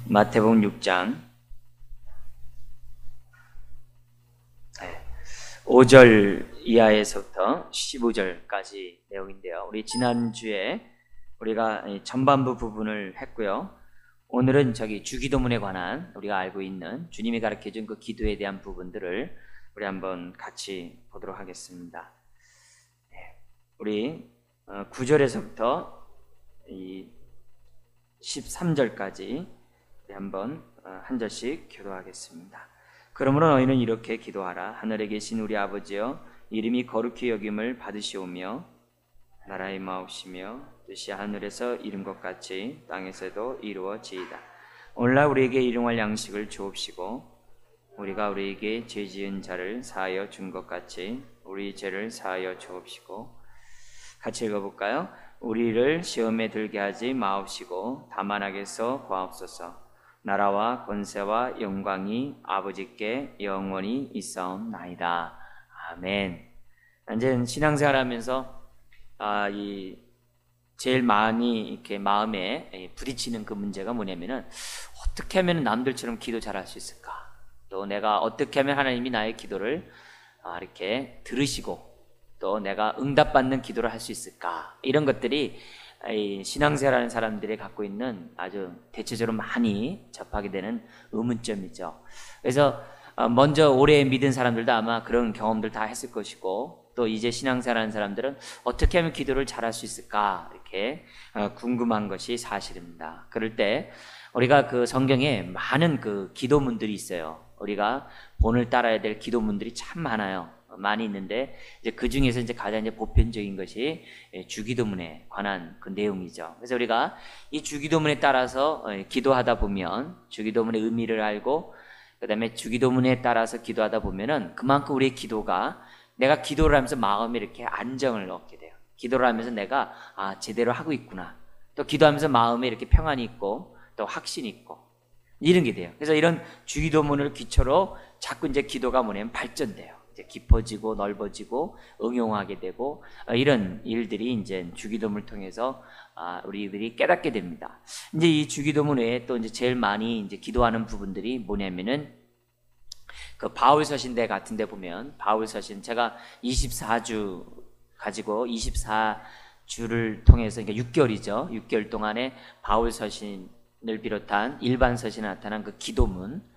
마태복음 6장 5절 이하에서부터 15절까지 내용인데요. 우리 지난주에 우리가 전반부 부분을 했고요. 오늘은 주기도문에 관한 우리가 알고 있는 주님이 가르쳐준 그 기도에 대한 부분들을 우리 한번 같이 보도록 하겠습니다. 우리 9절에서부터 13절까지 한번 한 절씩 기도하겠습니다. 그러므로 너희는 이렇게 기도하라. 하늘에 계신 우리 아버지여, 이름이 거룩히 여김을 받으시오며 나라의 마옵시며 뜻이 하늘에서 이룬 것 같이 땅에서도 이루어지이다. 오늘날 우리에게 일용할 양식을 주옵시고 우리가 우리에게 죄 지은 자를 사하여 준 것 같이 우리 죄를 사하여 주옵시고. 같이 읽어볼까요? 우리를 시험에 들게 하지 마옵시고 다만 악에서 구하옵소서. 나라와 권세와 영광이 아버지께 영원히 있사옵나이다. 아멘. 이제 신앙생활하면서 제일 많이 이렇게 마음에 부딪히는 그 문제가 뭐냐면은 어떻게 하면 남들처럼 기도 잘할 수 있을까? 또 내가 어떻게 하면 하나님이 나의 기도를 이렇게 들으시고 또 내가 응답받는 기도를 할 수 있을까? 이런 것들이 신앙생활하는 사람들이 갖고 있는 아주 대체적으로 많이 접하게 되는 의문점이죠. 그래서 먼저 오래 믿은 사람들도 아마 그런 경험들 다 했을 것이고, 또 이제 신앙생활하는 사람들은 어떻게 하면 기도를 잘할 수 있을까 이렇게 궁금한 것이 사실입니다. 그럴 때 우리가 그 성경에 많은 그 기도문들이 있어요. 우리가 본을 따라야 될 기도문들이 참 많아요. 많이 있는데 이제 그 중에서 이제 가장 보편적인 것이 주기도문에 관한 그 내용이죠. 그래서 우리가 이 주기도문에 따라서 기도하다 보면 주기도문의 의미를 알고 그다음에 주기도문에 따라서 기도하다 보면은 그만큼 우리의 기도가 내가 기도를 하면서 마음에 이렇게 안정을 얻게 돼요. 기도를 하면서 내가 제대로 하고 있구나. 또 기도하면서 마음에 이렇게 평안이 있고 또 확신이 있고 이런 게 돼요. 그래서 이런 주기도문을 기초로 자꾸 이제 기도가 뭐냐면 발전돼요. 이제 깊어지고 넓어지고 응용하게 되고 이런 일들이 이제 주기도문을 통해서 우리들이 깨닫게 됩니다. 이제 이 주기도문 외에 또 이제 제일 많이 이제 기도하는 부분들이 뭐냐면은 그 바울서신대 같은데 보면 바울서신 제가 24주 가지고 24주를 통해서 그러니까 6개월이죠. 6개월 동안에 바울서신을 비롯한 일반 서신에 나타난 그 기도문,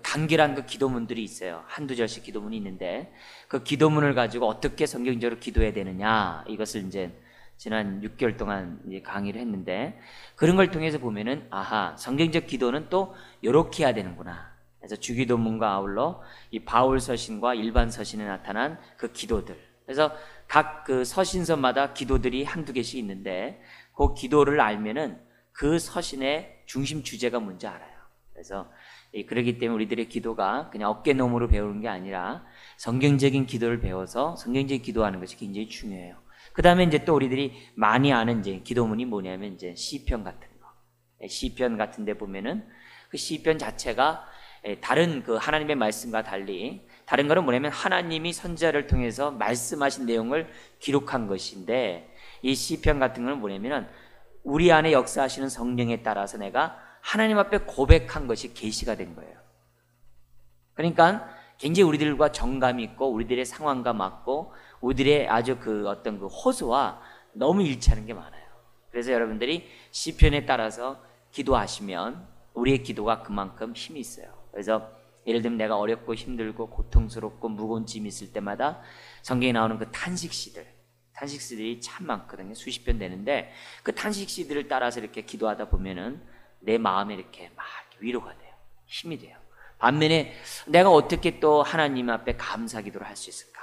간결한 그 기도문들이 있어요. 한두 절씩 기도문이 있는데 그 기도문을 가지고 어떻게 성경적으로 기도해야 되느냐 이것을 이제 지난 6개월 동안 이제 강의를 했는데 그런 걸 통해서 보면은 성경적 기도는 또 이렇게 해야 되는구나. 그래서 주기도문과 아울러 이 바울 서신과 일반 서신에 나타난 그 기도들. 그래서 각 그 서신서마다 기도들이 한두 개씩 있는데 그 기도를 알면은 그 서신의 중심 주제가 뭔지 알아요. 그래서 그렇기 때문에 우리들의 기도가 그냥 어깨너머로 배우는 게 아니라 성경적인 기도를 배워서 성경적인 기도하는 것이 굉장히 중요해요. 그 다음에 이제 또 우리들이 많이 아는 이제 기도문이 뭐냐면 이제 시편 같은 거. 시편 같은 데 보면은 그 시편 자체가 다른 그 하나님의 말씀과 달리 다른 거는 뭐냐면 하나님이 선지자를 통해서 말씀하신 내용을 기록한 것인데 이 시편 같은 거는 뭐냐면은 우리 안에 역사하시는 성령에 따라서 내가 하나님 앞에 고백한 것이 계시가 된 거예요. 그러니까 굉장히 우리들과 정감이 있고 우리들의 상황과 맞고 우리들의 아주 그 어떤 그 호소와 너무 일치하는 게 많아요. 그래서 여러분들이 시편에 따라서 기도하시면 우리의 기도가 그만큼 힘이 있어요. 그래서 예를 들면 내가 어렵고 힘들고 고통스럽고 무거운 짐이 있을 때마다 성경에 나오는 그 탄식시들이 참 많거든요. 수십 편 되는데 그 탄식시들을 따라서 이렇게 기도하다 보면은 내 마음에 이렇게 막 위로가 돼요. 힘이 돼요. 반면에 내가 어떻게 또 하나님 앞에 감사 기도를 할 수 있을까?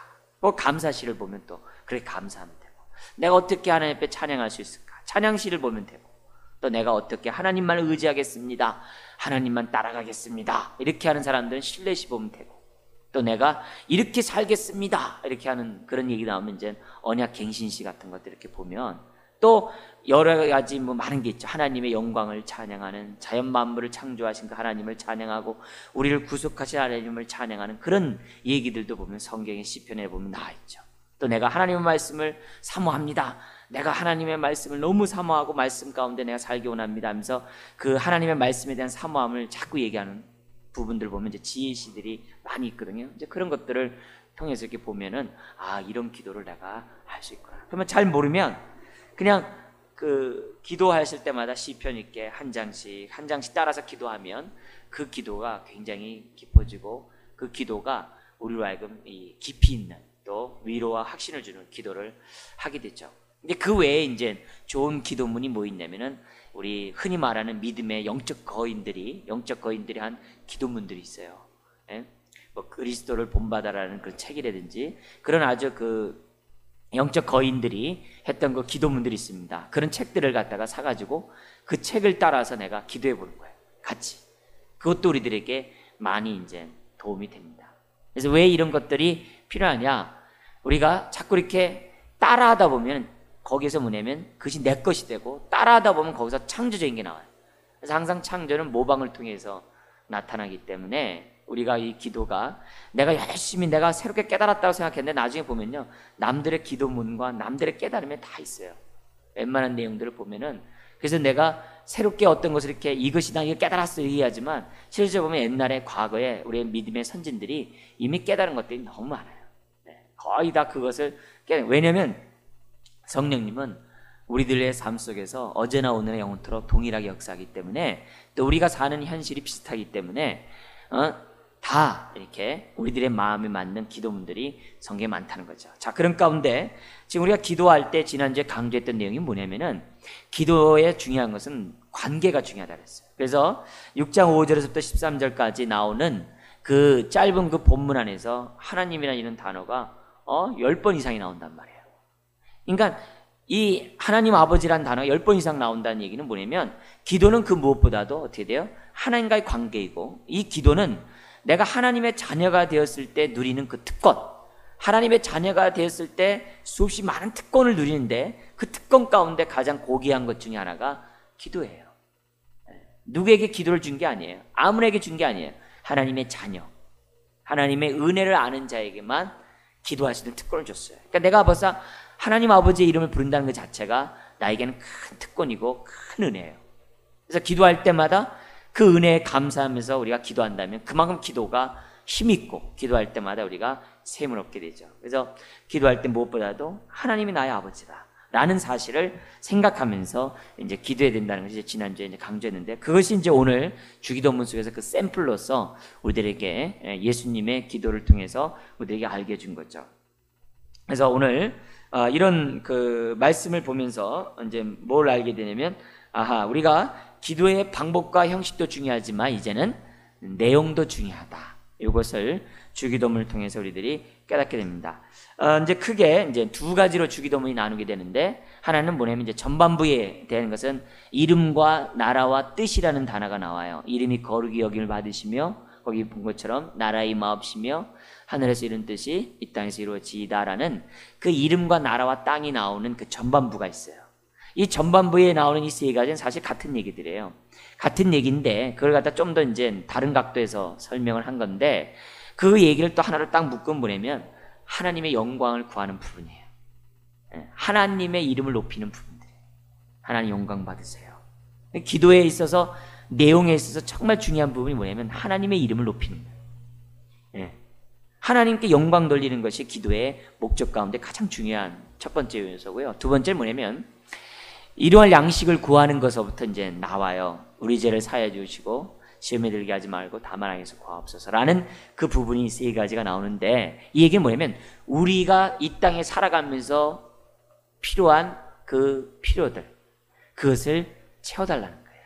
감사시를 보면 또 그래 감사하면 되고 내가 어떻게 하나님 앞에 찬양할 수 있을까? 찬양시를 보면 되고 또 내가 어떻게 하나님만 의지하겠습니다. 하나님만 따라가겠습니다. 이렇게 하는 사람들은 신뢰시 보면 되고 또 내가 이렇게 살겠습니다. 이렇게 하는 그런 얘기 나오면 이제 언약 갱신시 같은 것들 이렇게 보면 또 여러 가지 많은 게 있죠. 하나님의 영광을 찬양하는 자연 만물을 창조하신 그 하나님을 찬양하고 우리를 구속하신 하나님을 찬양하는 그런 얘기들도 보면 성경의 시편에 보면 나와 있죠. 또 내가 하나님의 말씀을 사모합니다. 내가 하나님의 말씀을 너무 사모하고 말씀 가운데 내가 살기 원합니다 하면서 그 하나님의 말씀에 대한 사모함을 자꾸 얘기하는 부분들 보면 이제 지혜시들이 많이 있거든요. 이제 그런 것들을 통해서 이렇게 보면은 아, 이런 기도를 내가 할 수 있구나. 그러면 잘 모르면 그냥 그 기도하실 때마다 시편 있게 한 장씩 따라서 기도하면 그 기도가 굉장히 깊어지고 그 기도가 우리로 하여금 이 깊이 있는 또 위로와 확신을 주는 기도를 하게 됐죠. 근데 그 외에 이제 좋은 기도문이 뭐 있냐면은 우리 흔히 말하는 믿음의 영적 거인들이 한 기도문들이 있어요. 예? 뭐 그리스도를 본받아라는 그런 책이라든지 그런 아주 그 영적 거인들이 했던 그 기도문들이 있습니다. 그런 책들을 갖다가 사가지고 그 책을 따라서 내가 기도해 보는 거예요. 같이. 그것도 우리들에게 많이 이제 도움이 됩니다. 그래서 왜 이런 것들이 필요하냐? 우리가 자꾸 이렇게 따라하다 보면 거기서 뭐냐면 그것이 내 것이 되고 따라하다 보면 거기서 창조적인 게 나와요. 그래서 항상 창조는 모방을 통해서 나타나기 때문에 우리가 이 기도가 내가 열심히 내가 새롭게 깨달았다고 생각했는데 나중에 보면요 남들의 기도문과 남들의 깨달음에 다 있어요. 웬만한 내용들을 보면은 그래서 내가 새롭게 어떤 것을 이렇게 이것이 나 이거 깨달았어 얘기하지만 실제로 보면 옛날에 과거에 우리의 믿음의 선진들이 이미 깨달은 것들이 너무 많아요. 거의 다 그것을 왜냐하면 성령님은 우리들의 삶 속에서 어제나 오늘의 영원토록 동일하게 역사하기 때문에 또 우리가 사는 현실이 비슷하기 때문에 다 이렇게 우리들의 마음에 맞는 기도문들이 성경에 많다는 거죠. 자, 그런 가운데 지금 우리가 기도할 때 지난주에 강조했던 내용이 뭐냐면은 기도의 중요한 것은 관계가 중요하다 그랬어요. 그래서 6장 5절에서부터 13절까지 나오는 그 짧은 그 본문 안에서 하나님이라는 이런 단어가 10번 이상이 나온단 말이에요. 그러니까 이 하나님 아버지란 단어가 10번 이상 나온다는 얘기는 뭐냐면 기도는 그 무엇보다도 어떻게 돼요? 하나님과의 관계이고 이 기도는 내가 하나님의 자녀가 되었을 때 누리는 그 특권, 하나님의 자녀가 되었을 때 수없이 많은 특권을 누리는데 그 특권 가운데 가장 고귀한 것 중에 하나가 기도예요. 누구에게 기도를 준 게 아니에요. 아무에게 준 게 아니에요. 하나님의 자녀, 하나님의 은혜를 아는 자에게만 기도할 수 있는 특권을 줬어요. 그러니까 내가 벌써 하나님 아버지의 이름을 부른다는 것 자체가 나에게는 큰 특권이고 큰 은혜예요. 그래서 기도할 때마다 그 은혜에 감사하면서 우리가 기도한다면 그만큼 기도가 힘있고 기도할 때마다 우리가 셈을 얻게 되죠. 그래서 기도할 때 무엇보다도 하나님이 나의 아버지다 라는 사실을 생각하면서 이제 기도해야 된다는 것이 지난주에 이제 강조했는데 그것이 이제 오늘 주기도문 속에서 그 샘플로서 우리들에게 예수님의 기도를 통해서 우리들에게 알게 해준 거죠. 그래서 오늘 이런 그 말씀을 보면서 이제 뭘 알게 되냐면 우리가 기도의 방법과 형식도 중요하지만 이제는 내용도 중요하다. 이것을 주기도문을 통해서 우리들이 깨닫게 됩니다. 이제 크게 이제 두 가지로 주기도문이 나누게 되는데 하나는 뭐냐면 이제 전반부에 대한 것은 이름과 나라와 뜻이라는 단어가 나와요. 이름이 거룩히 여김을 받으시며 거기 본 것처럼 나라의 마옵시며 하늘에서 이룬 뜻이 이 땅에서 이루어지이다라는 그 이름과 나라와 땅이 나오는 그 전반부가 있어요. 이 전반부에 나오는 이 세 가지는 사실 같은 얘기들이에요. 같은 얘기인데 그걸 갖다 좀 더 이제 다른 각도에서 설명을 한 건데 그 얘기를 또 하나로 딱 묶으면 뭐냐면 하나님의 영광을 구하는 부분이에요. 하나님의 이름을 높이는 부분들이에요. 하나님 영광 받으세요. 기도에 있어서 내용에 있어서 정말 중요한 부분이 뭐냐면 하나님의 이름을 높이는 거예요. 하나님께 영광 돌리는 것이 기도의 목적 가운데 가장 중요한 첫 번째 요소고요. 두 번째는 뭐냐면 일용할 양식을 구하는 것부터 이제 나와요. 우리 죄를 사하여 주시고 시험에 들게 하지 말고 다만 악에서 구하옵소서라는 그 부분이 세 가지가 나오는데 이 얘기는 뭐냐면 우리가 이 땅에 살아가면서 필요한 그 필요들 그것을 채워달라는 거예요.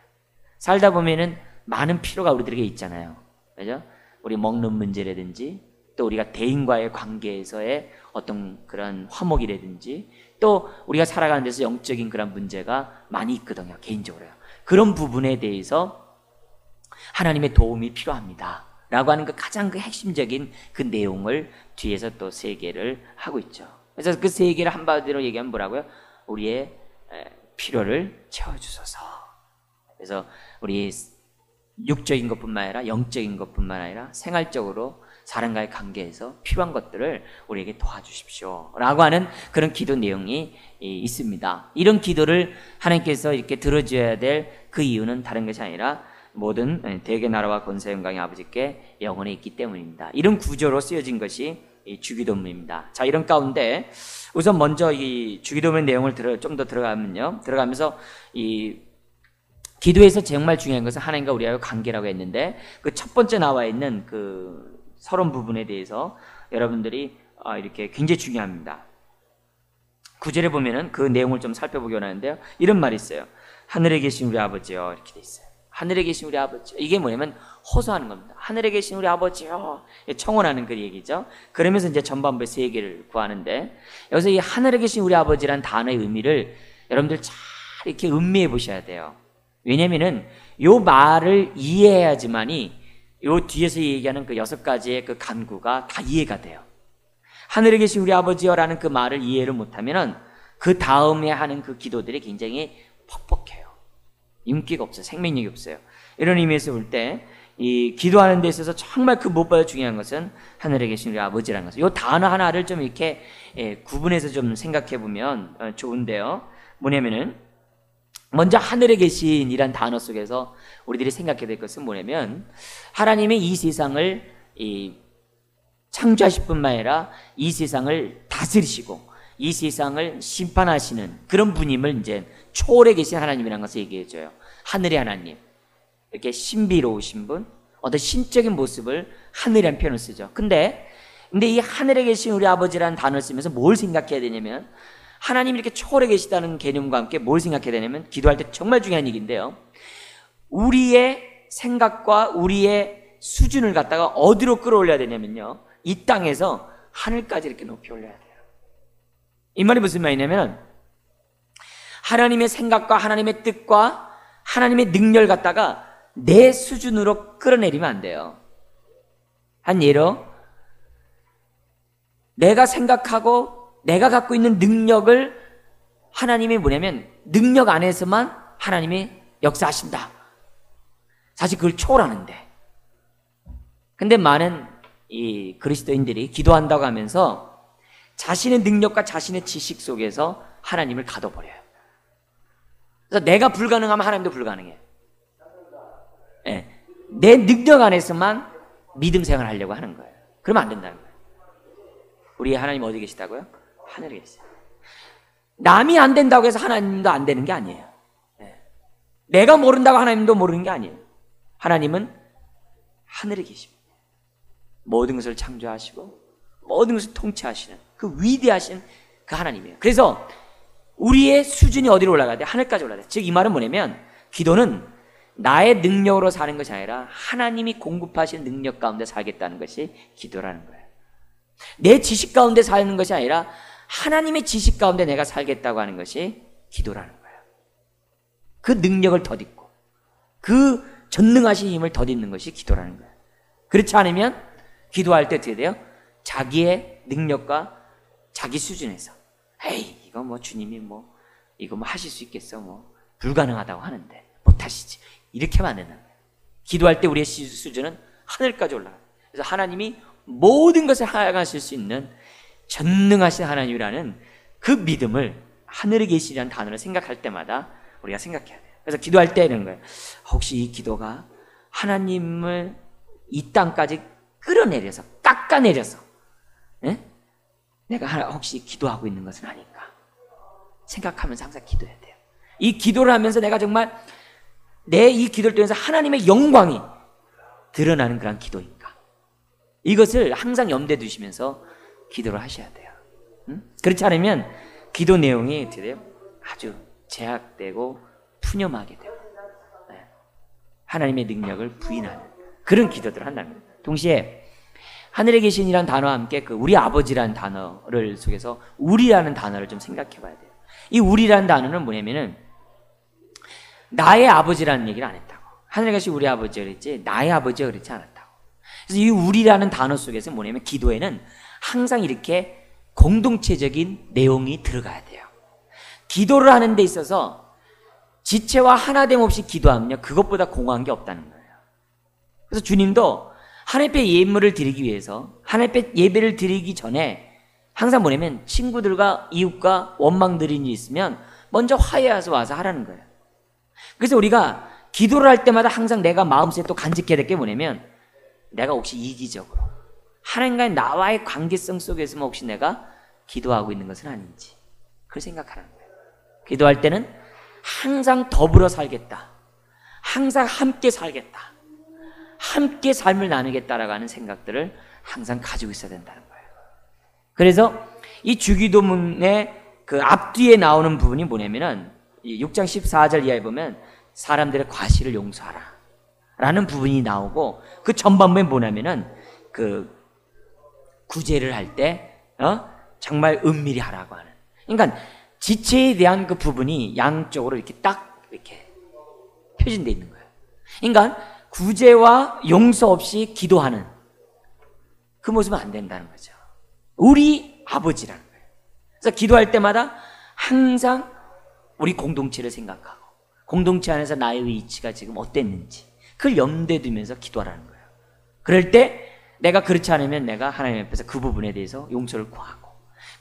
살다 보면은 많은 필요가 우리들에게 있잖아요. 그죠? 우리 먹는 문제라든지 또 우리가 대인과의 관계에서의 어떤 그런 화목이라든지 또 우리가 살아가는 데서 영적인 그런 문제가 많이 있거든요. 개인적으로요. 그런 부분에 대해서 하나님의 도움이 필요합니다 라고 하는 그 가장 그 핵심적인 그 내용을 뒤에서 또 세 개를 하고 있죠. 그래서 그 세 개를 한마디로 얘기하면 뭐라고요? 우리의 필요를 채워주소서. 그래서 우리 육적인 것뿐만 아니라 영적인 것뿐만 아니라 생활적으로 사람과의 관계에서 필요한 것들을 우리에게 도와주십시오 라고 하는 그런 기도 내용이 있습니다. 이런 기도를 하나님께서 이렇게 들어줘야 될 그 이유는 다른 것이 아니라 모든 대개 나라와 권세 영광의 아버지께 영원히 있기 때문입니다. 이런 구조로 쓰여진 것이 이 주기도문입니다. 자, 이런 가운데 우선 먼저 이 주기도문 내용을 좀 더 들어가면서 이 기도에서 정말 중요한 것은 하나님과 우리와의 관계라고 했는데, 그 첫 번째 나와 있는 그 서론 부분에 대해서 여러분들이 이렇게 굉장히 중요합니다. 9절에 보면은 그 내용을 좀 살펴보기 원하는데요. 이런 말이 있어요. 하늘에 계신 우리 아버지요, 이렇게 돼 있어요. 하늘에 계신 우리 아버지. 이게 뭐냐면 호소하는 겁니다. 하늘에 계신 우리 아버지요, 청혼하는 그 얘기죠. 그러면서 이제 전반부의 세계를 구하는데, 여기서 이 하늘에 계신 우리 아버지란 단어의 의미를 여러분들 잘 이렇게 음미해 보셔야 돼요. 왜냐면은 요 말을 이해해야지만이 요 뒤에서 얘기하는 그 6가지의 그 간구가 다 이해가 돼요. 하늘에 계신 우리 아버지요라는 그 말을 이해를 못하면은 그 다음에 하는 그 기도들이 굉장히 퍽퍽해요. 윤기가 없어요. 생명력이 없어요. 이런 의미에서 볼 때 이 기도하는 데 있어서 정말 그 무엇보다 중요한 것은 하늘에 계신 우리 아버지라는 것을, 이 단어 하나를 좀 이렇게 구분해서 좀 생각해 보면 좋은데요. 뭐냐면은 먼저 하늘에 계신이란 단어 속에서 우리들이 생각해야 될 것은 뭐냐면, 하나님의 이 세상을 창조하실 뿐만 아니라 이 세상을 다스리시고 이 세상을 심판하시는 그런 분임을 이제 초월해 계신 하나님이라는 것을 얘기해줘요. 하늘의 하나님, 이렇게 신비로우신 분, 어떤 신적인 모습을 하늘이라는 표현을 쓰죠. 근데 이 하늘에 계신 우리 아버지라는 단어를 쓰면서 뭘 생각해야 되냐면, 하나님이 이렇게 초월해 계시다는 개념과 함께 뭘 생각해야 되냐면, 기도할 때 정말 중요한 얘기인데요, 우리의 생각과 우리의 수준을 갖다가 어디로 끌어올려야 되냐면요, 이 땅에서 하늘까지 이렇게 높이 올려야 돼요. 이 말이 무슨 말이냐면, 하나님의 생각과 하나님의 뜻과 하나님의 능력을 갖다가 내 수준으로 끌어내리면 안 돼요. 한 예로, 내가 생각하고 내가 갖고 있는 능력을 하나님이 뭐냐면 능력 안에서만 하나님이 역사하신다. 사실 그걸 초월하는데, 근데 많은 이 그리스도인들이 기도한다고 하면서 자신의 능력과 자신의 지식 속에서 하나님을 가둬버려요. 그래서 내가 불가능하면 하나님도 불가능해. 네. 내 능력 안에서만 믿음 생활을 하려고 하는 거예요. 그러면 안 된다는 거예요. 우리 하나님 어디 계시다고요? 하늘에 계세요. 남이 안 된다고 해서 하나님도 안 되는 게 아니에요. 네. 내가 모른다고 하나님도 모르는 게 아니에요. 하나님은 하늘에 계십니다. 모든 것을 창조하시고 모든 것을 통치하시는 그 위대하신 그 하나님이에요. 그래서 우리의 수준이 어디로 올라가야 돼? 하늘까지 올라가야 돼. 즉 이 말은 뭐냐면, 기도는 나의 능력으로 사는 것이 아니라 하나님이 공급하신 능력 가운데 살겠다는 것이 기도라는 거예요. 내 지식 가운데 사는 것이 아니라 하나님의 지식 가운데 내가 살겠다고 하는 것이 기도라는 거예요. 그 능력을 덧입고 그 전능하신 힘을 덧입는 것이 기도라는 거예요. 그렇지 않으면 기도할 때 어떻게 돼요? 자기의 능력과 자기 수준에서, 에이 이거 뭐 주님이 뭐 이거 뭐 하실 수 있겠어, 뭐 불가능하다고 하는데 못 하시지, 이렇게 하면 안 된다는 거예요. 기도할 때 우리의 수준은 하늘까지 올라가요. 그래서 하나님이 모든 것을 하실 수 있는 전능하신 하나님이라는 그 믿음을, 하늘에 계시라는 단어를 생각할 때마다 우리가 생각해야 돼요. 그래서 기도할 때 이런 거예요. 혹시 이 기도가 하나님을 이 땅까지 끌어내려서 깎아내려서 내가 혹시 기도하고 있는 것은 아닌가 생각하면서 항상 기도해야 돼요. 이 기도를 하면서 내가 정말 내 이 기도를 통해서 하나님의 영광이 드러나는 그런 기도인가, 이것을 항상 염두에 두시면서 기도를 하셔야 돼요. 그렇지 않으면 기도 내용이 어떻게 돼요? 아주 제약되고 푸념하게 돼요. 하나님의 능력을 부인하는 그런 기도들을 한다는 거예요. 동시에 하늘에 계신이라는 단어와 함께 그 우리 아버지라는 단어를 속에서 우리라는 단어를 좀 생각해 봐야 돼요. 이 우리라는 단어는 뭐냐면은 나의 아버지라는 얘기를 안 했다고. 하늘에 계신 우리 아버지가 그랬지 나의 아버지가 그렇지 않았다고. 그래서 이 우리라는 단어 속에서 뭐냐면 기도에는 항상 이렇게 공동체적인 내용이 들어가야 돼요. 기도를 하는 데 있어서 지체와 하나됨 없이 기도하면요, 그것보다 공허한 게 없다는 거예요. 그래서 주님도 하나님 앞에 예물을 드리기 위해서, 하나님 앞에 예배를 드리기 전에 항상 뭐냐면 친구들과 이웃과 원망드린 일이 있으면 먼저 화해해서 와서 하라는 거예요. 그래서 우리가 기도를 할 때마다 항상 내가 마음속에 또 간직해야 될 게 뭐냐면, 내가 혹시 이기적으로 하나님과의 나와의 관계성 속에서만 혹시 내가 기도하고 있는 것은 아닌지, 그걸 생각하라는 거예요. 기도할 때는 항상 더불어 살겠다, 항상 함께 살겠다, 함께 삶을 나누겠다라고 하는 생각들을 항상 가지고 있어야 된다는 거예요. 그래서 이 주기도문의 그 앞뒤에 나오는 부분이 뭐냐면은 6장 14절 이하에 보면 사람들의 과실을 용서하라 라는 부분이 나오고, 그 전반부에 뭐냐면은 그 구제를 할 때 정말 은밀히 하라고 하는, 그러니까 지체에 대한 그 부분이 양쪽으로 이렇게 딱 이렇게 표진되어 있는 거예요. 그러니까 구제와 용서 없이 기도하는 그 모습은 안 된다는 거죠. 우리 아버지라는 거예요. 그래서 기도할 때마다 항상 우리 공동체를 생각하고, 공동체 안에서 나의 위치가 지금 어땠는지 그걸 염두에 두면서 기도하라는 거예요. 그럴 때 내가 그렇지 않으면 내가 하나님 앞에서 그 부분에 대해서 용서를 구하고,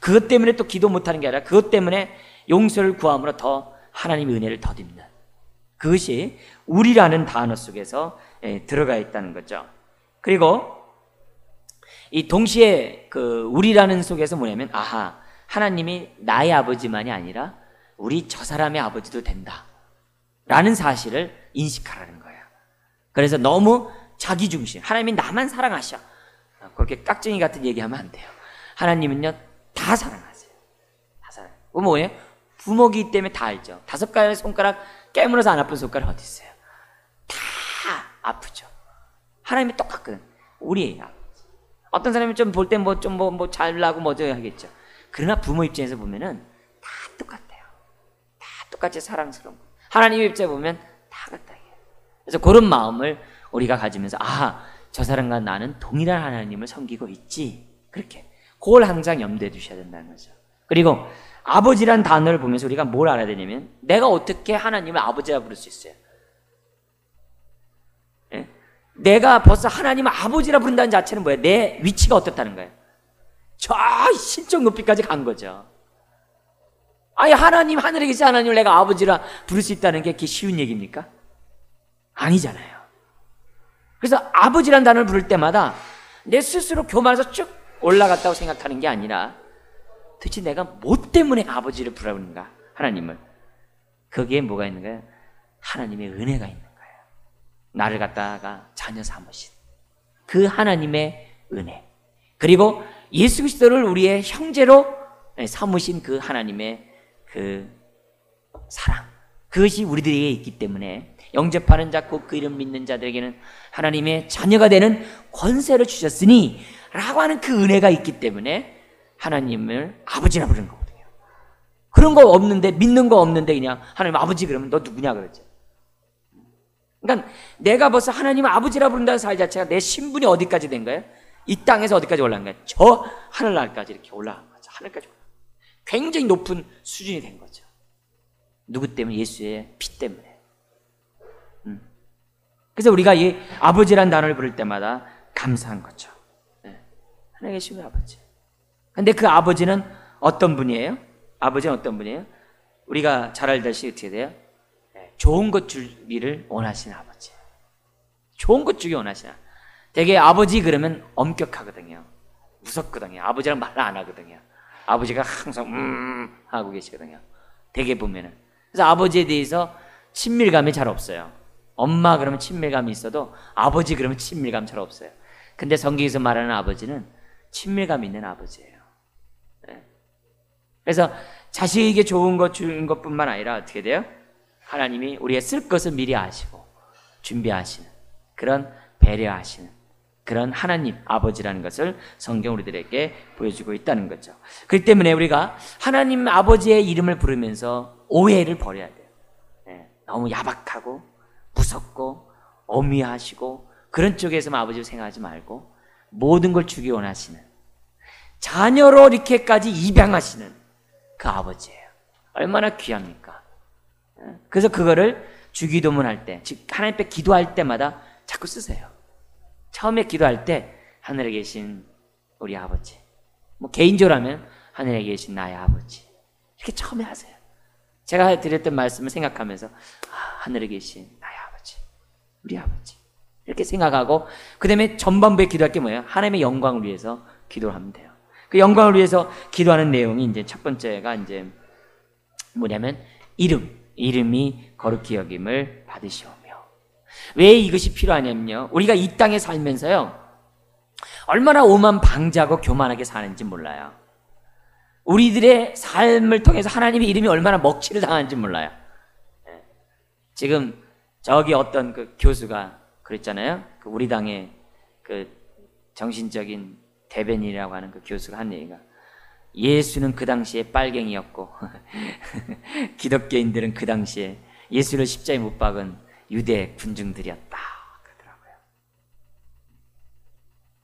그것 때문에 또 기도 못하는 게 아니라 그것 때문에 용서를 구함으로 더 하나님의 은혜를 덧입는, 그것이 우리라는 단어 속에서 들어가 있다는 거죠. 그리고 이 동시에 그 우리라는 속에서 뭐냐면, 아하, 하나님이 나의 아버지만이 아니라 우리 저 사람의 아버지도 된다 라는 사실을 인식하라는 거예요. 그래서 너무 자기중심, 하나님이 나만 사랑하셔, 그렇게 깍쟁이 같은 얘기하면 안 돼요. 하나님은요 다 사랑하세요. 다 사랑해요. 그거 뭐예요? 부모기 때문에 다 알죠. 5가지 손가락 깨물어서 안 아픈 손가락 어디 있어요? 다 아프죠. 하나님이 똑같거든. 우리 어떤 사람이 좀 볼 때 뭐 잘나고 뭐저 하겠죠. 그러나 부모 입장에서 보면은 다 똑같아요. 다 똑같이 사랑스러운 거예요. 하나님 입장에 보면 다 같아요. 그래서 그런 마음을 우리가 가지면서, 아, 저 사람과 나는 동일한 하나님을 섬기고 있지, 그렇게 그걸 항상 염두에 두셔야 된다는 거죠. 그리고 아버지란 단어를 보면서 우리가 뭘 알아야 되냐면, 내가 어떻게 하나님을 아버지라 부를 수 있어요? 예? 내가 벌써 하나님을 아버지라 부른다는 자체는 뭐예요? 내 위치가 어떻다는 거예요? 저 신적 높이까지 간 거죠. 아니, 하나님, 하늘에 계신 하나님을 내가 아버지라 부를 수 있다는 게 그게 쉬운 얘기입니까? 아니잖아요. 그래서 아버지란 단어를 부를 때마다 내 스스로 교만해서 쭉 올라갔다고 생각하는 게 아니라, 도대체 내가 뭐 때문에 아버지를 부르는가, 하나님을. 거기에 뭐가 있는 거예요? 하나님의 은혜가 있는 거예요. 나를 갖다가 자녀 삼으신 그 하나님의 은혜, 그리고 예수 그리스도를 우리의 형제로 삼으신 그 하나님의 그 사랑, 그것이 우리들에게 있기 때문에 영접하는 자 곧 그 이름 믿는 자들에게는 하나님의 자녀가 되는 권세를 주셨으니 라고 하는 그 은혜가 있기 때문에 하나님을 아버지라 부르는 거거든요. 그런 거 없는데, 믿는 거 없는데 그냥 하나님 아버지 그러면 너 누구냐 그러죠. 그러니까 내가 벌써 하나님을 아버지라 부른다는 사실 자체가 내 신분이 어디까지 된 거예요? 이 땅에서 어디까지 올라간 거예요? 저 하늘날까지 이렇게 올라간 거죠. 하늘까지 올라간 거예요. 굉장히 높은 수준이 된 거죠. 누구 때문에? 예수의 피 때문에. 그래서 우리가 이 아버지란 단어를 부를 때마다 감사한 거죠. 하나님 계신 아버지. 근데 그 아버지는 어떤 분이에요? 아버지는 어떤 분이에요? 우리가 잘 알다시피 어떻게 돼요? 좋은 것 주기를 원하시는 아버지. 좋은 것 주기 원하시나. 되게 아버지 그러면 엄격하거든요. 무섭거든요. 아버지랑 말 안 하거든요. 아버지가 항상 하고 계시거든요. 되게 보면은. 그래서 아버지에 대해서 친밀감이 잘 없어요. 엄마 그러면 친밀감이 있어도 아버지 그러면 친밀감 잘 없어요. 근데 성경에서 말하는 아버지는 친밀감 있는 아버지예요. 네. 그래서 자식에게 좋은 것 주는 것뿐만 아니라 어떻게 돼요? 하나님이 우리가 쓸 것을 미리 아시고 준비하시는, 그런 배려하시는 그런 하나님 아버지라는 것을 성경 우리들에게 보여주고 있다는 거죠. 그렇기 때문에 우리가 하나님 아버지의 이름을 부르면서 오해를 버려야 돼요. 네. 너무 야박하고 무섭고 어미하시고 그런 쪽에서만 아버지를 생각하지 말고 모든 걸 주기 원하시는, 자녀로 이렇게까지 입양하시는 그 아버지예요. 얼마나 귀합니까? 그래서 그거를 주기도문 할 때, 즉 하나님 앞에 기도할 때마다 자꾸 쓰세요. 처음에 기도할 때 하늘에 계신 우리 아버지, 뭐 개인적으로 하면 하늘에 계신 나의 아버지, 이렇게 처음에 하세요. 제가 드렸던 말씀을 생각하면서 하늘에 계신 나의 아버지, 우리 아버지, 이렇게 생각하고 그 다음에 전반부에 기도할 게 뭐예요? 하나님의 영광을 위해서 기도를 하면 돼요. 그 영광을 위해서 기도하는 내용이 이제 첫 번째가 이제 뭐냐면 이름이 거룩히 여김을 받으시오며. 왜 이것이 필요하냐면요, 우리가 이 땅에 살면서요 얼마나 오만 방자하고 교만하게 사는지 몰라요. 우리들의 삶을 통해서 하나님의 이름이 얼마나 먹칠을 당하는지 몰라요. 지금 저기 어떤 그 교수가 그랬잖아요. 그 우리 당의 그 정신적인 대변인이라고 하는 그 교수가 한 얘기가, 예수는 그 당시에 빨갱이였고 기독교인들은 그 당시에 예수를 십자가에 못 박은 유대 군중들이었다 그러더라고요.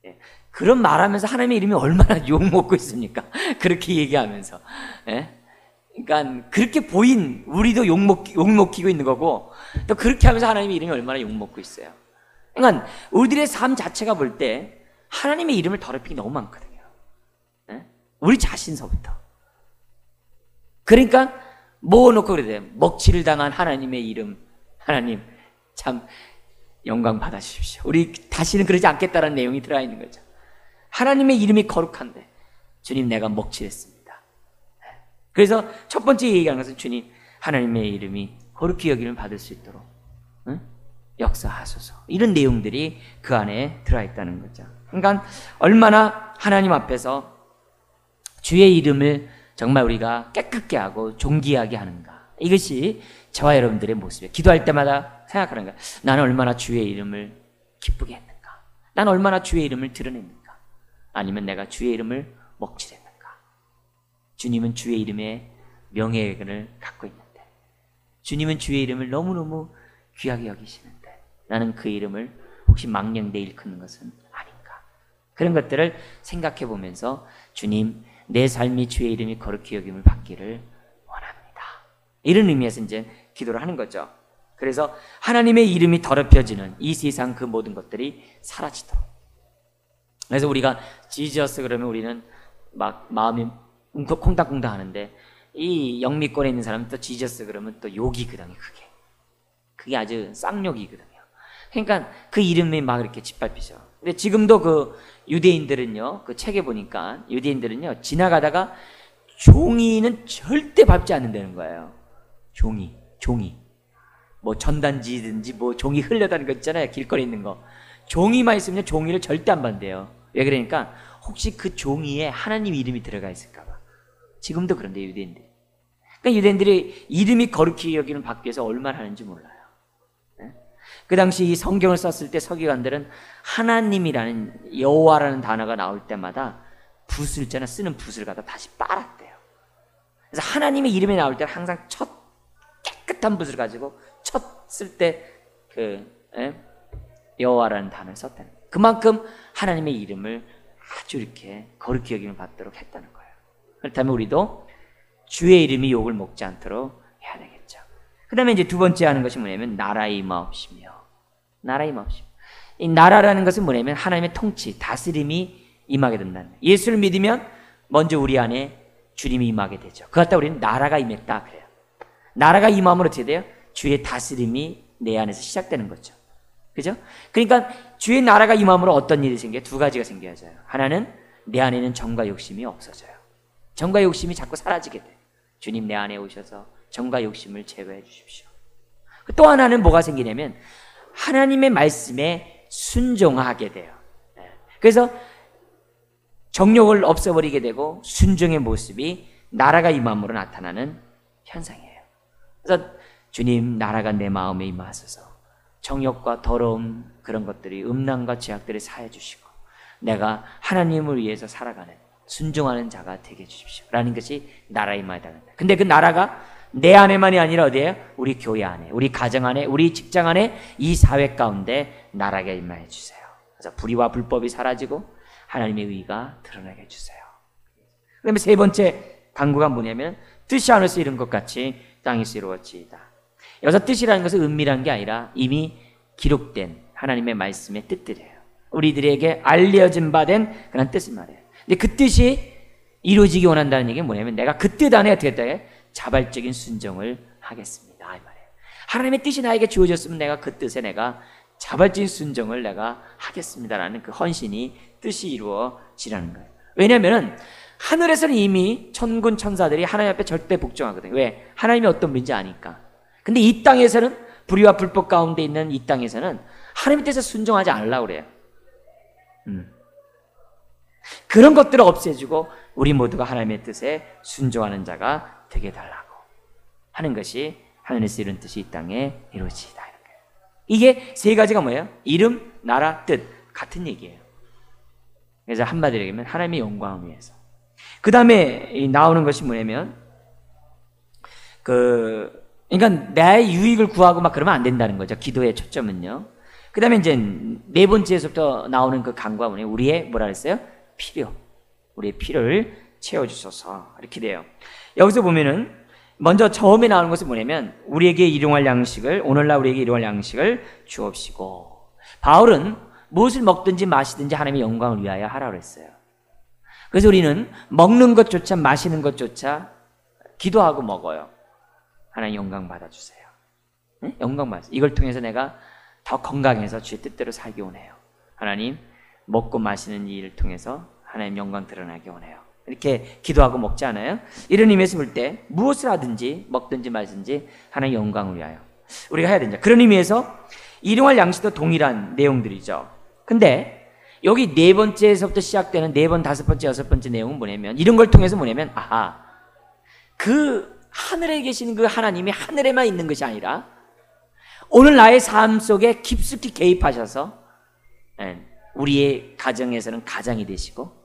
예, 그런 말하면서 하나님의 이름이 얼마나 욕먹고 있습니까? 그렇게 얘기하면서. 예? 그러니까 그렇게 보인 우리도 욕먹히고 있는 거고, 또 그렇게 하면서 하나님의 이름이 얼마나 욕먹고 있어요. 그러니까 우리들의 삶 자체가 볼 때 하나님의 이름을 더럽히기 너무 많거든요. 예? 우리 자신서부터. 그러니까 모아놓고 그래야 돼요. 먹칠을 당한 하나님의 이름, 하나님 참 영광 받아주십시오. 우리 다시는 그러지 않겠다라는 내용이 들어가 있는 거죠. 하나님의 이름이 거룩한데 주님 내가 먹칠했습니다. 그래서 첫 번째 얘기하는 것은 주님 하나님의 이름이 거룩히 여김을 받을 수 있도록 역사하소서, 이런 내용들이 그 안에 들어있다는 거죠. 그러니까 얼마나 하나님 앞에서 주의 이름을 정말 우리가 깨끗게 하고 존귀하게 하는가, 이것이 저와 여러분들의 모습이에요. 기도할 때마다 생각하는 거예요. 나는 얼마나 주의 이름을 기쁘게 했는가, 나는 얼마나 주의 이름을 드러냈는가, 아니면 내가 주의 이름을 먹칠했는가. 주님은 주의 이름에 명예를 갖고 있는데, 주님은 주의 이름을 너무너무 귀하게 여기시는데 나는 그 이름을 혹시 망령되이 일컫는 것은 아닌가. 그런 것들을 생각해 보면서 주님 내 삶이 주의 이름이 거룩히 여김을 받기를 원합니다, 이런 의미에서 이제 기도를 하는 거죠. 그래서 하나님의 이름이 더럽혀지는 이 세상 그 모든 것들이 사라지도록. 그래서 우리가 지저스 그러면 우리는 막 마음이 콩닥콩닥 하는데, 이 영미권에 있는 사람은 또 지저스 그러면 또 욕이거든요. 그게 아주 쌍욕이거든요. 그러니까 그 이름이 막 이렇게 짓밟히죠. 근데 지금도 그 유대인들은요, 그 책에 보니까 유대인들은요 지나가다가 종이는 절대 밟지 않는다는 거예요. 종이 뭐 전단지든지 뭐 종이 흘려다니는 거 있잖아요, 길거리에 있는 거. 종이만 있으면 종이를 절대 안 밟는데요. 왜 그러니까 혹시 그 종이에 하나님 이름이 들어가 있을까 봐. 지금도 그런데 유대인들이, 그러니까 유대인들이 이름이 거룩히 여기는 받기 위해서 얼마나 하는지 몰라요. 그 당시 이 성경을 썼을 때 서기관들은 하나님이라는, 여호와라는 단어가 나올 때마다 붓을 있잖아, 쓰는 붓을 갖다 다시 빨았대요. 그래서 하나님의 이름이 나올 때는 항상 첫 깨끗한 붓을 가지고 첫 쓸 때 그 여호와라는 단어를 썼다는 거예요. 그만큼 하나님의 이름을 아주 이렇게 거룩히 여김을 받도록 했다는 거예요. 그렇다면 우리도 주의 이름이 욕을 먹지 않도록 해야 되겠죠. 그 다음에 이제 두 번째 하는 것이 뭐냐면 나라의 임하옵시며. 나라의 임하옵시며. 이 나라라는 것은 뭐냐면 하나님의 통치, 다스림이 임하게 된다는 거예요. 예수를 믿으면 먼저 우리 안에 주님이 임하게 되죠. 그 갖다 우리는 나라가 임했다 그래요. 나라가 임하면 어떻게 돼요? 주의 다스림이 내 안에서 시작되는 거죠. 그죠? 그러니까 주의 나라가 임함으로 어떤 일이 생겨요? 두 가지가 생겨져요. 하나는 내 안에는 정과 욕심이 없어져요. 정과 욕심이 자꾸 사라지게 돼요. 주님 내 안에 오셔서 정과 욕심을 제거해 주십시오. 또 하나는 뭐가 생기냐면 하나님의 말씀에 순종하게 돼요. 그래서 정욕을 없애버리게 되고 순종의 모습이 나라가 임함으로 나타나는 현상이에요. 그래서 주님 나라가 내 마음에 임하소서, 정욕과 더러움 그런 것들이 음란과 죄악들을 사해 주시고 내가 하나님을 위해서 살아가는 순종하는 자가 되게 해주십시오 라는 것이 나라의 임하다는 거예요. 근데 그 나라가 내 안에만이 아니라 어디에요? 우리 교회 안에, 우리 가정 안에, 우리 직장 안에, 이 사회 가운데 나라가 임하여 주세요. 그래서 불의와 불법이 사라지고 하나님의 의가 드러나게 해주세요. 그 다음에 세 번째 간구가 뭐냐면 뜻이 하늘에서 이룬 것 같이 땅에서 이루어지이다. 여기서 뜻이라는 것은 은밀한 게 아니라 이미 기록된 하나님의 말씀의 뜻들이에요. 우리들에게 알려진 바 된 그런 뜻을 말해요. 근데 그 뜻이 이루어지기 원한다는 얘기는 뭐냐면 내가 그 뜻 안에 어떻게 했다? 자발적인 순종을 하겠습니다 이 말이에요. 하나님의 뜻이 나에게 주어졌으면 내가 그 뜻에 내가 자발적인 순종을 내가 하겠습니다라는 그 헌신이 뜻이 이루어지라는 거예요. 왜냐하면 하늘에서는 이미 천군 천사들이 하나님 앞에 절대 복종하거든요. 왜? 하나님이 어떤 분인지 아니까. 근데 이 땅에서는 불의와 불법 가운데 있는 이 땅에서는 하나님의 뜻에 순종하지 않으려고 그래요. 그런 것들을 없애주고 우리 모두가 하나님의 뜻에 순종하는 자가 되게 달라고 하는 것이 하늘에서 이룬 뜻이 이 땅에 이루어지다. 이게 세 가지가 뭐예요? 이름, 나라, 뜻 같은 얘기예요. 그래서 한마디로 얘기하면 하나님의 영광을 위해서. 그 다음에 나오는 것이 뭐냐면 그러니까 내 유익을 구하고 막 그러면 안 된다는 거죠. 기도의 초점은요. 그 다음에 이제 네 번째에서부터 나오는 그 간구가 뭐냐면 우리의 뭐라 그랬어요? 필요. 우리의 필요를 채워주소서 이렇게 돼요. 여기서 보면은 먼저 처음에 나오는 것은 뭐냐면 우리에게 일용할 양식을 오늘날 우리에게 일용할 양식을 주옵시고 바울은 무엇을 먹든지 마시든지 하나님의 영광을 위하여 하라고 했어요. 그래서 우리는 먹는 것조차 마시는 것조차 기도하고 먹어요. 하나님 영광 받아주세요. 네? 영광 받으세요. 이걸 통해서 내가 더 건강해서 주의 뜻대로 살기 원해요. 하나님 먹고 마시는 일을 통해서 하나님 영광 드러나기 원해요. 이렇게 기도하고 먹지 않아요? 이런 의미에서 볼 때 무엇을 하든지 먹든지 마시든지 하나님 영광을 위하여 우리가 해야 된다. 그런 의미에서 일용할 양식도 동일한 내용들이죠. 근데 여기 네 번째에서부터 시작되는 네 번, 다섯 번째, 여섯 번째 내용은 뭐냐면 이런 걸 통해서 뭐냐면 그 하늘에 계신 그 하나님이 하늘에만 있는 것이 아니라 오늘 나의 삶 속에 깊숙이 개입하셔서 우리의 가정에서는 가장이 되시고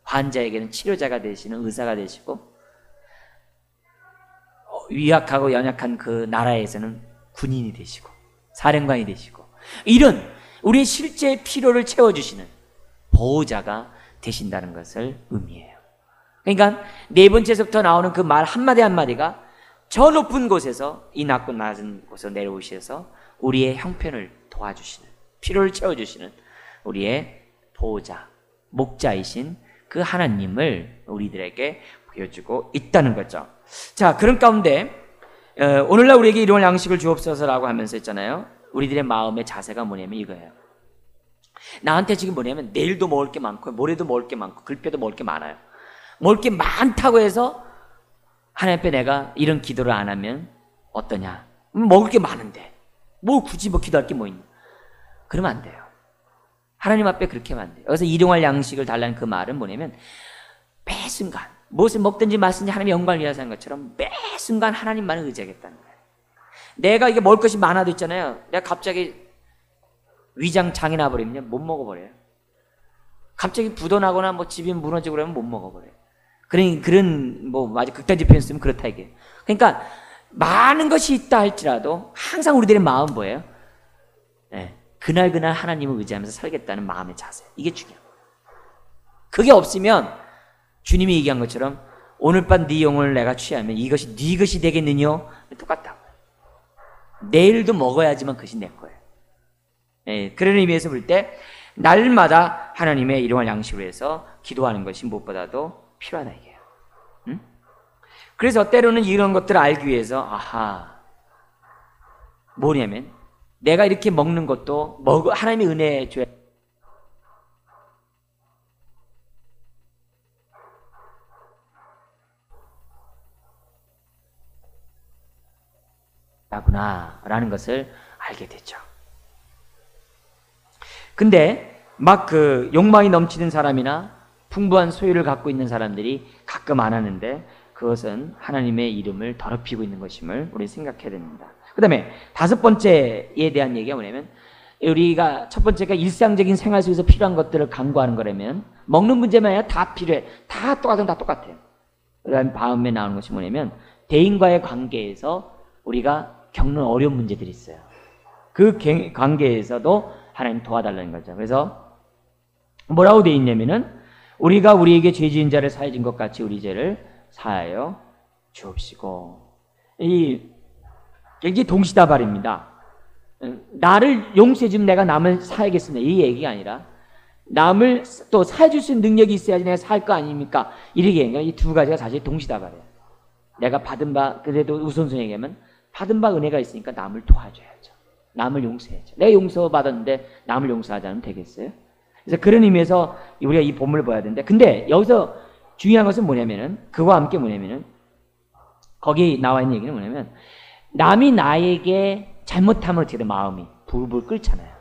환자에게는 치료자가 되시는 의사가 되시고 위약하고 연약한 그 나라에서는 군인이 되시고 사령관이 되시고 이런 우리의 실제 필요를 채워주시는 보호자가 되신다는 것을 의미해요. 그러니까 네 번째에서부터 나오는 그 말 한마디 한마디가 저 높은 곳에서 이 낮고 낮은 곳으로 내려오셔서 우리의 형편을 도와주시는 필요를 채워주시는 우리의 보호자, 목자이신 그 하나님을 우리들에게 보여주고 있다는 거죠. 자, 그런 가운데 오늘날 우리에게 일용할 양식을 주옵소서라고 하면서 있잖아요. 우리들의 마음의 자세가 뭐냐면 이거예요. 나한테 지금 뭐냐면 내일도 먹을 게 많고 모레도 먹을 게 많고 글쎄도 먹을 게 많아요. 먹을 게 많다고 해서 하나님 앞에 내가 이런 기도를 안 하면 어떠냐? 먹을 게 많은데 뭐 굳이 뭐 기도할 게 뭐 있냐? 그러면 안 돼요. 하나님 앞에 그렇게 하면 안 돼요. 여기서 일용할 양식을 달라는 그 말은 뭐냐면 매 순간 무엇을 먹든지 마시든지 하나님의 영광을 위해서 하는 것처럼 매 순간 하나님만을 의지하겠다는 거예요. 내가 이게 먹을 것이 많아도 있잖아요. 내가 갑자기 위장 장이 나버리면 못 먹어버려요. 갑자기 부도나거나 뭐 집이 무너지고 그러면 못 먹어버려요. 그런 뭐 아주 극단적 표현 쓰면 그렇다 이게. 그러니까 많은 것이 있다 할지라도 항상 우리들의 마음 뭐예요? 네. 그날 하나님을 의지하면서 살겠다는 마음의 자세. 이게 중요해요. 그게 없으면 주님이 얘기한 것처럼 오늘 밤 네 영혼을 내가 취하면 이것이 네 것이 되겠느냐? 똑같다고. 내일도 먹어야지만 그것이 내 거예요. 예, 그런 의미에서 볼 때 날마다 하나님의 일용할 양식을 위해서 기도하는 것이 무엇보다도 필요하다 이게요. 응? 그래서 때로는 이런 것들을 알기 위해서 뭐냐면 내가 이렇게 먹는 것도 하나님의 은혜에 줘야 구나라는 것을 알게 됐죠. 근데 막 그 욕망이 넘치는 사람이나 풍부한 소유를 갖고 있는 사람들이 가끔 안 하는데 그것은 하나님의 이름을 더럽히고 있는 것임을 우리 생각해야 됩니다. 그 다음에 다섯 번째에 대한 얘기가 뭐냐면 우리가 첫 번째가 일상적인 생활 속에서 필요한 것들을 강구하는 거라면 먹는 문제만 아니라 다 필요해. 다 똑같아요. 그 다음에 다음에 나오는 것이 뭐냐면 대인과의 관계에서 우리가 겪는 어려운 문제들이 있어요. 그 관계에서도 하나님 도와달라는 거죠. 그래서 뭐라고 되어 있냐면은 우리가 우리에게 죄 지은 자를 사하여 준 것 같이 우리 죄를 사하여 주옵시고. 이게 동시다발입니다. 나를 용서해 주면 내가 남을 사야겠습니다. 이 얘기가 아니라 남을 또 사해줄 수 있는 능력이 있어야지 내가 살 거 아닙니까? 이렇게 그러니까 이 두 가지가 사실 동시다발이에요. 내가 받은 바 그래도 우선순위 얘기하면 받은 바 은혜가 있으니까 남을 도와줘야죠. 남을 용서해야죠. 내가 용서받았는데 남을 용서하지 않으면 되겠어요? 그래서 그런 의미에서 우리가 이 본문을 봐야 되는데, 근데 여기서 중요한 것은 뭐냐면은, 그와 함께 뭐냐면은, 거기 나와 있는 얘기는 뭐냐면, 남이 나에게 잘못하면 어떻게 돼? 마음이 불불 끓잖아요.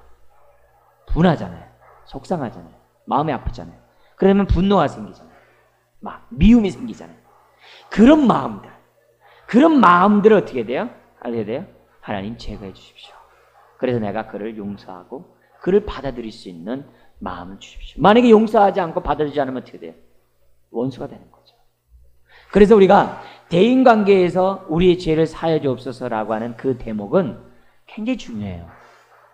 분하잖아요. 속상하잖아요. 마음이 아프잖아요. 그러면 분노가 생기잖아요. 막 미움이 생기잖아요. 그런 마음들을 어떻게 돼요? 알게 돼요? 하나님 제거해 주십시오. 그래서 내가 그를 용서하고 그를 받아들일 수 있는 마음을 주십시오. 만약에 용서하지 않고 받아들이지 않으면 어떻게 돼요? 원수가 되는 거죠. 그래서 우리가 대인관계에서 우리의 죄를 사하여 주옵소서라고 하는 그 대목은 굉장히 중요해요.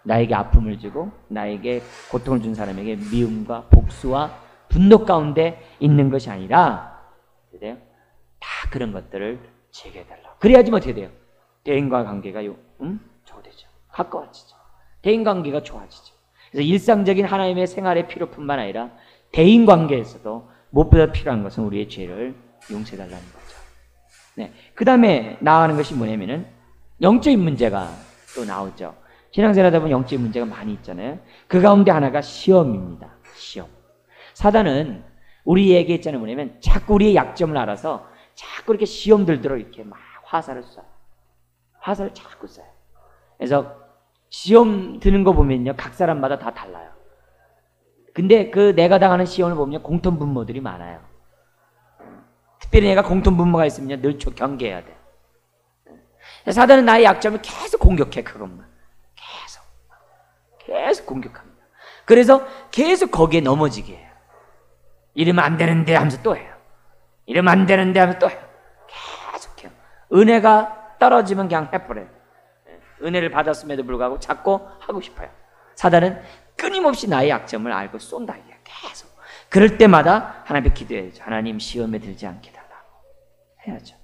나에게 아픔을 주고 나에게 고통을 준 사람에게 미움과 복수와 분노 가운데 있는 것이 아니라, 그래요? 다 그런 것들을 제거해달라. 그래야지만 어떻게 돼요? 대인과 관계가 좋아지죠. 가까워지죠. 대인관계가 좋아지죠. 그래서 일상적인 하나님의 생활의 필요뿐만 아니라 대인관계에서도 무엇보다 필요한 것은 우리의 죄를 용서해달라는 거죠. 네. 그 다음에 나아가는 것이 뭐냐면은 영적인 문제가 또 나오죠. 신앙생활하다 보면 영적인 문제가 많이 있잖아요. 그 가운데 하나가 시험입니다. 시험. 사단은 우리에게 있잖아요. 뭐냐면 자꾸 우리의 약점을 알아서 자꾸 이렇게 시험 들도록 이렇게 막 화살을 쏴요. 화살을 자꾸 쏴요. 그래서 시험 드는 거 보면요, 각 사람마다 다 달라요. 근데 그 내가 당하는 시험을 보면 공통분모들이 많아요. 특별히 내가 공통분모가 있으면 늘 경계해야 돼. 사단은 나의 약점을 계속 공격해. 그것만 계속 공격합니다. 그래서 계속 거기에 넘어지게 해요. 이러면 안 되는데 하면서 또 해요. 이러면 안 되는데 하면서 또 해요. 계속해요. 은혜가 떨어지면 그냥 해버려요. 은혜를 받았음에도 불구하고 자꾸 하고 싶어요. 사단은 끊임없이 나의 약점을 알고 쏜다. 계속. 그럴 때마다 하나님께 기도해야죠. 하나님 시험에 들지 않게 달라고. 해야죠.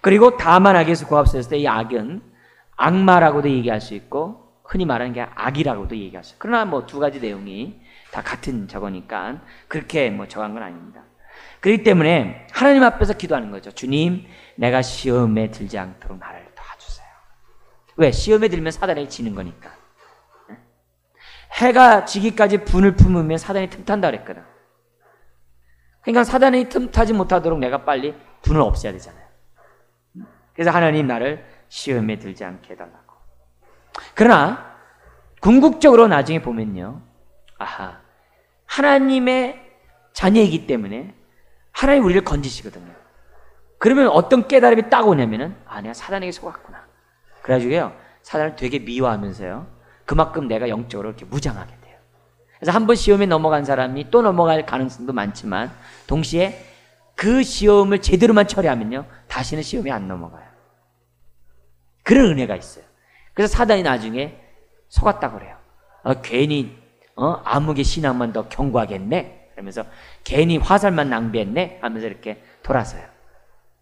그리고 다만 악에서 구합소했을 때 이 악은 악마라고도 얘기할 수 있고 흔히 말하는 게 악이라고도 얘기할 수 있어요. 그러나 뭐 두 가지 내용이 다 같은 저거니까 그렇게 뭐 정한 건 아닙니다. 그렇기 때문에 하나님 앞에서 기도하는 거죠. 주님, 내가 시험에 들지 않도록 나를 도와주세요. 왜? 시험에 들면 사단에게 지는 거니까. 해가 지기까지 분을 품으면 사단이 틈탄다 그랬거든. 그러니까 사단이 틈타지 못하도록 내가 빨리 분을 없애야 되잖아요. 그래서 하나님 나를 시험에 들지 않게 해달라고. 그러나 궁극적으로 나중에 보면요, 하나님의 자녀이기 때문에 하나님 우리를 건지시거든요. 그러면 어떤 깨달음이 딱 오냐면은 내가 사단에게 속았구나. 그래가지고요, 사단을 되게 미워하면서요, 그만큼 내가 영적으로 이렇게 무장하게 돼요. 그래서 한 번 시험에 넘어간 사람이 또 넘어갈 가능성도 많지만 동시에 그 시험을 제대로만 처리하면요, 다시는 시험에 안 넘어가요. 그런 은혜가 있어요. 그래서 사단이 나중에 속았다고 그래요. 괜히 암흑의 신앙만 더 견고하겠네 그러면서 괜히 화살만 낭비했네 하면서 이렇게 돌아서요.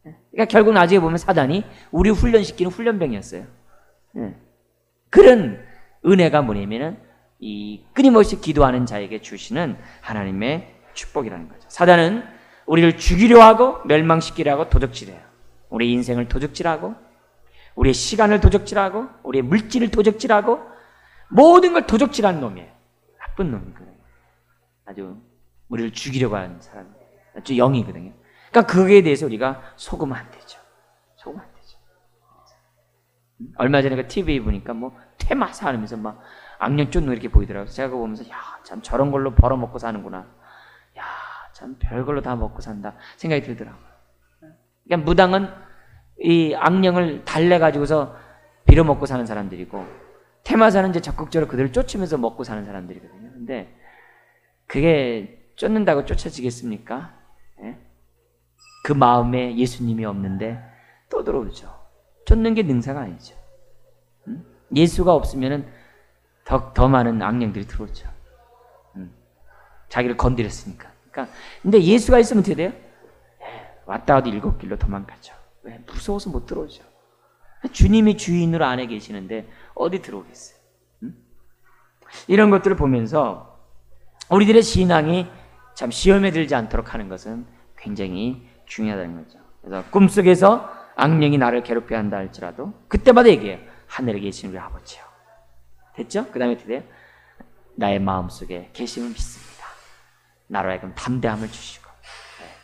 그러니까 결국 나중에 보면 사단이 우리 훈련시키는 훈련병이었어요. 그런 은혜가 뭐냐면은 이 끊임없이 기도하는 자에게 주시는 하나님의 축복이라는 거죠. 사단은 우리를 죽이려 하고 멸망시키려 하고 도적질해요. 우리 인생을 도적질하고 우리의 시간을 도적질하고 우리의 물질을 도적질하고 모든 걸 도적질하는 놈이에요. 나쁜 놈이거든요. 아주 우리를 죽이려고 하는 사람, 아주 영이거든요. 그러니까 그거에 대해서 우리가 속으면 안 되죠. 속으면 안 되죠. 얼마 전에 그 TV 보니까 뭐 퇴마사 하면서 막 악령 쫓는 이렇게 보이더라고요. 제가 그거 보면서 참 저런 걸로 벌어먹고 사는구나. 참 별걸로 다 먹고 산다 생각이 들더라고요. 그러니까 무당은 이 악령을 달래가지고서 빌어먹고 사는 사람들이고, 퇴마사는 이제 적극적으로 그들을 쫓으면서 먹고 사는 사람들이거든요. 근데 그게 쫓는다고 쫓아지겠습니까? 그 마음에 예수님이 없는데 또 들어오죠. 쫓는 게 능사가 아니죠. 예수가 없으면은 더 많은 악령들이 들어오죠. 자기를 건드렸으니까. 그러니까 근데 예수가 있으면 어떻게 돼요? 왔다 가도 7길로 도망가죠. 왜? 무서워서 못 들어오죠. 주님이 주인으로 안에 계시는데 어디 들어오겠어요? 이런 것들을 보면서 우리들의 신앙이 참 시험에 들지 않도록 하는 것은 굉장히 중요하다는 거죠. 그래서 꿈속에서 악령이 나를 괴롭게 한다 할지라도 그때마다 얘기해요. 하늘에 계신 우리 아버지요. 됐죠? 그 다음에 어떻게 돼요? 나의 마음속에 계심을 믿습니다. 나로 하여금 담대함을 주시고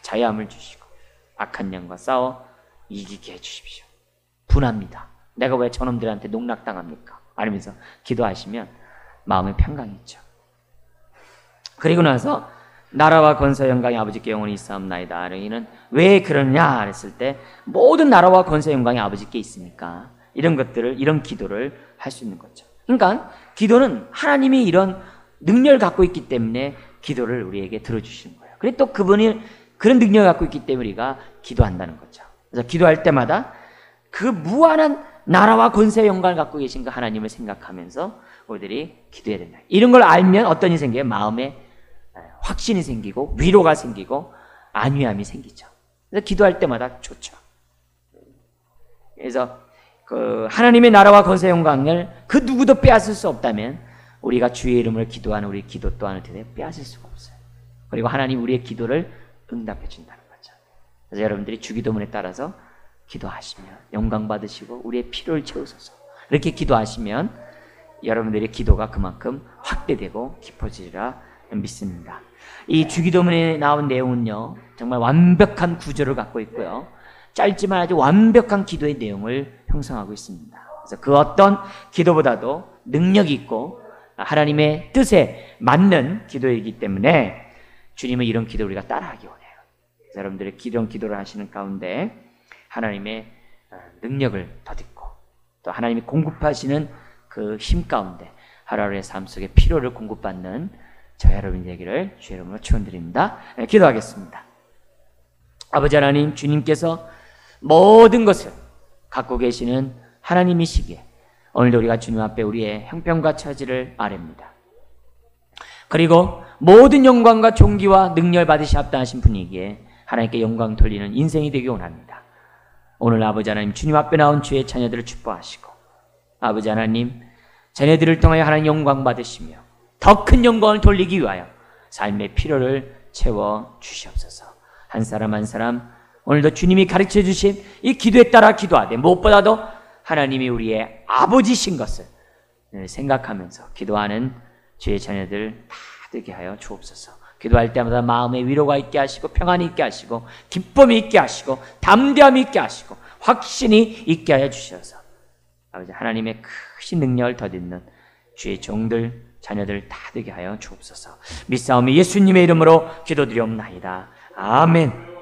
자유함을 주시고 악한 영과 싸워 이기게 해주십시오. 분합니다. 내가 왜 저놈들한테 농락당합니까? 아니면서 기도하시면 마음의 평강이 있죠. 그리고 나서 나라와 권세 영광이 아버지께 영원히 있사옵나이다. 이는 왜 그러냐 했을 때 모든 나라와 권세 영광이 아버지께 있으니까 이런 것들을 이런 기도를 할 수 있는 거죠. 그러니까 기도는 하나님이 이런 능력을 갖고 있기 때문에 기도를 우리에게 들어주시는 거예요. 그리고 또 그분이 그런 능력을 갖고 있기 때문에 우리가 기도한다는 거죠. 그래서 기도할 때마다 그 무한한 나라와 권세 영광을 갖고 계신 그 하나님을 생각하면서 우리들이 기도해야 된다. 이런 걸 알면 어떤 일이 생겨요? 마음에 확신이 생기고 위로가 생기고 안위함이 생기죠. 그래서 기도할 때마다 좋죠. 그래서 그 하나님의 나라와 권세 영광을 그 누구도 빼앗을 수 없다면 우리가 주의 이름을 기도하는 우리 기도 또한 빼앗을 수가 없어요. 그리고 하나님 우리의 기도를 응답해 준다는 거죠. 그래서 여러분들이 주기도문에 따라서 기도하시면 영광 받으시고 우리의 필요를 채우소서 이렇게 기도하시면 여러분들의 기도가 그만큼 확대되고 깊어지리라 믿습니다. 이 주기도문에 나온 내용은요 정말 완벽한 구조를 갖고 있고요 짧지만 아주 완벽한 기도의 내용을 형성하고 있습니다. 그래서 그 어떤 기도보다도 능력이 있고 하나님의 뜻에 맞는 기도이기 때문에 주님은 이런 기도 우리가 따라하기 원해요. 그래서 여러분들의 이런 기도를 하시는 가운데 하나님의 능력을 더듬고 또 하나님이 공급하시는 그 힘 가운데 하루하루의 삶 속에 필요를 공급받는 저 여러분 되기를 주의 이름으로 축원드립니다. 기도하겠습니다. 아버지 하나님, 주님께서 모든 것을 갖고 계시는 하나님이시기에 오늘도 우리가 주님 앞에 우리의 형편과 처지를 아뢰입니다. 그리고 모든 영광과 존귀와 능력을 받으시옵다 하신 분이기에 하나님께 영광 돌리는 인생이 되기 원합니다. 오늘 아버지 하나님, 주님 앞에 나온 주의 자녀들을 축복하시고 아버지 하나님, 자녀들을 통하여 하나님 영광 받으시며 더 큰 영광을 돌리기 위하여 삶의 필요를 채워 주시옵소서. 한 사람 한 사람 오늘도 주님이 가르쳐 주신 이 기도에 따라 기도하되 무엇보다도 하나님이 우리의 아버지신 것을 생각하면서 기도하는 주의 자녀들 다 되게 하여 주옵소서. 기도할 때마다 마음에 위로가 있게 하시고 평안이 있게 하시고 기쁨이 있게 하시고 담대함이 있게 하시고 확신이 있게 하여 주셔서 아버지 하나님의 크신 능력을 더딛는 주의 종들 자녀들 다 되게 하여 주옵소서. 믿사오며 예수님의 이름으로 기도드리옵나이다. 아멘.